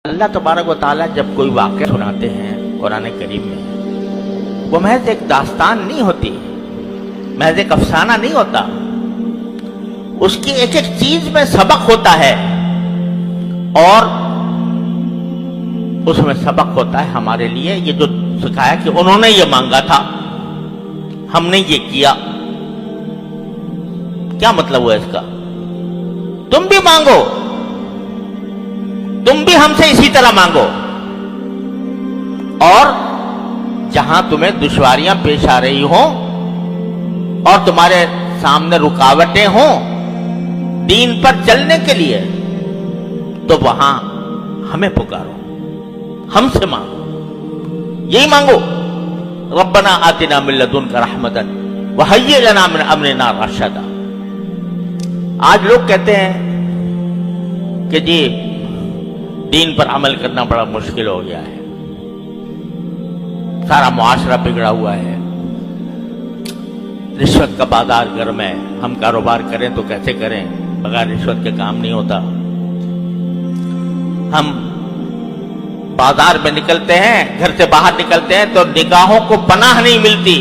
اللہ تبارک و تعالیٰ جب کوئی واقعہ سناتے ہیں قرآن کریم میں، وہ محض ایک داستان نہیں ہوتی، محض ایک افسانہ نہیں ہوتا، اس کی ایک ایک چیز میں سبق ہوتا ہے، اور اس میں سبق ہوتا ہے ہمارے لیے یہ جو سکھایا کہ انہوں نے یہ مانگا تھا، ہم نے یہ کیا۔ کیا مطلب ہوا اس کا؟ تم بھی مانگو، تم بھی ہم سے اسی طرح مانگو، اور جہاں تمہیں دشواریاں پیش آ رہی ہوں اور تمہارے سامنے رکاوٹیں ہوں دین پر چلنے کے لیے، تو وہاں ہمیں پکارو، ہم سے مانگو، یہی مانگو۔ ربنا آتنا من لدنک رحمتا وہیئ لنا من امرنا رشدا۔ آج لوگ کہتے ہیں کہ جی دین پر عمل کرنا بڑا مشکل ہو گیا ہے، سارا معاشرہ بگڑا ہوا ہے، رشوت کا بازار گرم ہے، ہم کاروبار کریں تو کیسے کریں، بغیر رشوت کے کام نہیں ہوتا۔ ہم بازار میں نکلتے ہیں، گھر سے باہر نکلتے ہیں تو نگاہوں کو پناہ نہیں ملتی،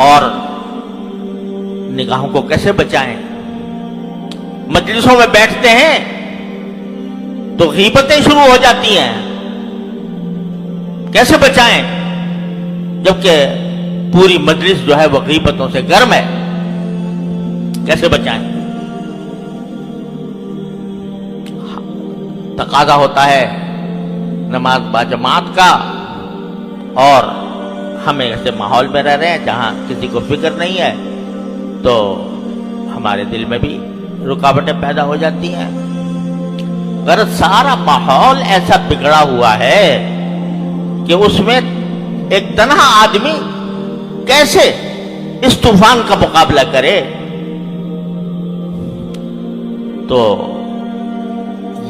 اور نگاہوں کو کیسے بچائیں؟ مجلسوں میں بیٹھتے ہیں تو غیبتیں شروع ہو جاتی ہیں، کیسے بچائیں؟ جبکہ پوری مجلس جو ہے وہ غیبتوں سے گرم ہے، کیسے بچائیں؟ تقاضا ہوتا ہے نماز باجماعت کا، اور ہم ایسے ماحول میں رہ رہے ہیں جہاں کسی کو فکر نہیں ہے، تو ہمارے دل میں بھی رکاوٹیں پیدا ہو جاتی ہیں۔ اگر سارا ماحول ایسا بگڑا ہوا ہے کہ اس میں ایک تنہا آدمی کیسے اس طوفان کا مقابلہ کرے، تو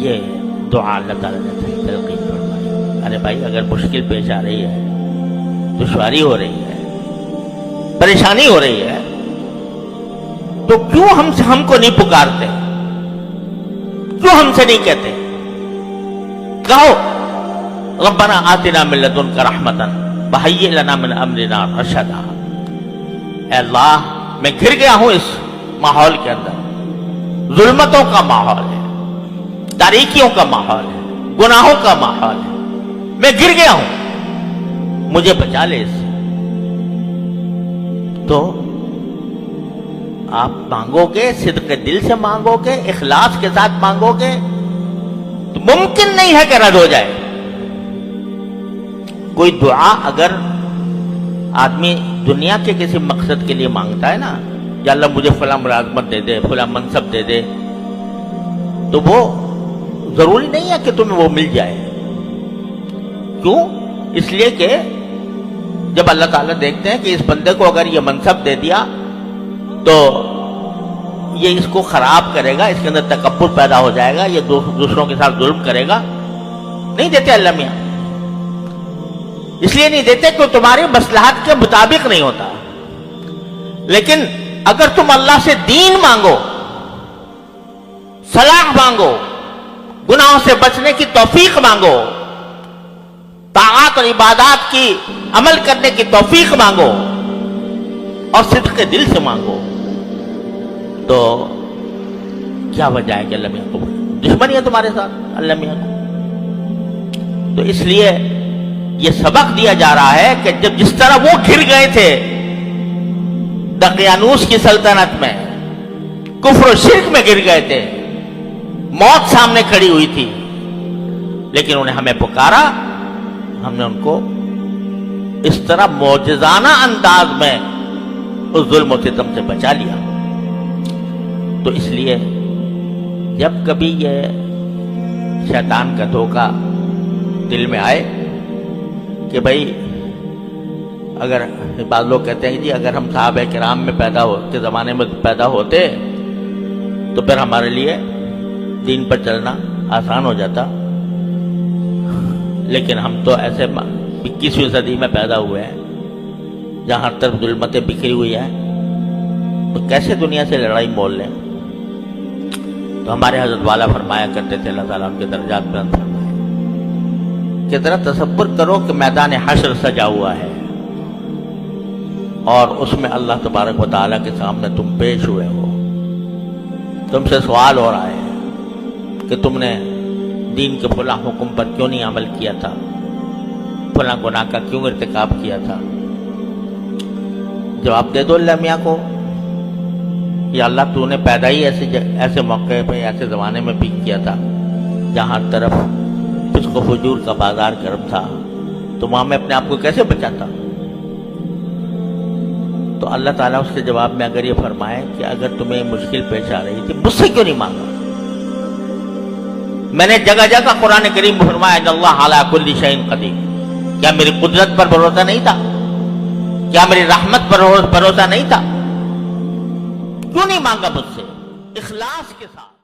یہ دعا اللہ تعالیٰ نے تلقین فرمائی۔ ارے بھائی، اگر مشکل پیش آ رہی ہے، دشواری ہو رہی ہے، پریشانی ہو رہی ہے، تو کیوں ہم کو نہیں پکارتے؟ کیوں ہم سے نہیں کہتے؟ کہو ربنا آتنا من لدنک رحمتا وہیئ لنا من امرنا رشدا۔ اے اللہ، میں گر گیا ہوں اس ماحول کے اندر، ظلمتوں کا ماحول ہے، تاریکیوں کا ماحول ہے، گناہوں کا ماحول ہے، میں گر گیا ہوں، مجھے بچا لے اس سے۔ تو آپ مانگو گے، صدق دل سے مانگو گے، اخلاص کے ساتھ مانگو گے، تو ممکن نہیں ہے کہ رد ہو جائے۔ کوئی دعا اگر آدمی دنیا کے کسی مقصد کے لیے مانگتا ہے نا، یا اللہ مجھے فلاں ملازمت دے دے، فلاں منصب دے دے، تو وہ ضروری نہیں ہے کہ تمہیں وہ مل جائے۔ کیوں؟ اس لیے کہ جب اللہ تعالیٰ دیکھتے ہیں کہ اس بندے کو اگر یہ منصب دے دیا تو یہ اس کو خراب کرے گا، اس کے اندر تکبر پیدا ہو جائے گا، یہ دوسروں کے ساتھ ظلم کرے گا، نہیں دیتے اللہ میاں۔ اس لیے نہیں دیتے کہ تمہاری مصلحت کے مطابق نہیں ہوتا۔ لیکن اگر تم اللہ سے دین مانگو، صلاح مانگو، گناہوں سے بچنے کی توفیق مانگو، طاعات اور عبادات کی عمل کرنے کی توفیق مانگو، اور صدق دل سے مانگو، تو کیا وجہ ہے کہ اللہ میاں کو دشمنی ہے تمہارے ساتھ؟ اللہ میاں کو تو اس لیے یہ سبق دیا جا رہا ہے کہ جس طرح وہ گر گئے تھے دقیانوس کی سلطنت میں، کفر و شرک میں گر گئے تھے، موت سامنے کھڑی ہوئی تھی، لیکن انہیں ہمیں پکارا، ہم نے ان کو اس طرح معجزانہ انداز میں اس ظلم و ستم سے بچا لیا۔ تو اس لیے جب کبھی یہ شیطان کا دھوکہ دل میں آئے کہ بھائی، اگر بعض لوگ کہتے ہیں کہ جی اگر ہم صحابہ کرام میں کے زمانے میں پیدا ہوتے تو پھر ہمارے لیے دین پر چلنا آسان ہو جاتا، لیکن ہم تو ایسے 21ویں صدی میں پیدا ہوئے ہیں جہاں ہر طرف ظلمتیں بکھری ہوئی ہیں، تو کیسے دنیا سے لڑائی مول لیں؟ تو ہمارے حضرت والا فرمایا کرتے تھے، اللہ تعالیٰ ان کے درجات بلند فرمائے، کہ ذرا تصور کرو کہ میدان حشر سجا ہوا ہے اور اس میں اللہ تبارک و تعالیٰ کے سامنے تم پیش ہوئے ہو، تم سے سوال ہو رہا ہے کہ تم نے دین کے فلاں حکم پر کیوں نہیں عمل کیا تھا، فلاں گناہ کا کیوں ارتکاب کیا تھا۔ جواب دے دو اللہ میاں کو، یا اللہ تو نے پیدا ہی ایسے موقع پہ، ایسے زمانے میں بھی کیا تھا جہاں ہر طرف فسق و فجور کا بازار گرم تھا، تو وہاں میں اپنے آپ کو کیسے بچاتا؟ تو اللہ تعالیٰ اس کے جواب میں اگر یہ فرمائے کہ اگر تمہیں مشکل پیش آ رہی تھی مجھ سے کیوں نہیں مانگا؟ میں نے جگہ جگہ قرآن کریم میں فرمایا ان اللہ علی کل شیء قدیر، کیا میری قدرت پر بھروسہ نہیں تھا؟ کیا میری رحمت پر بھروسہ نہیں تھا؟ کیوں نہیں مانگا مجھ سے اخلاص کے ساتھ؟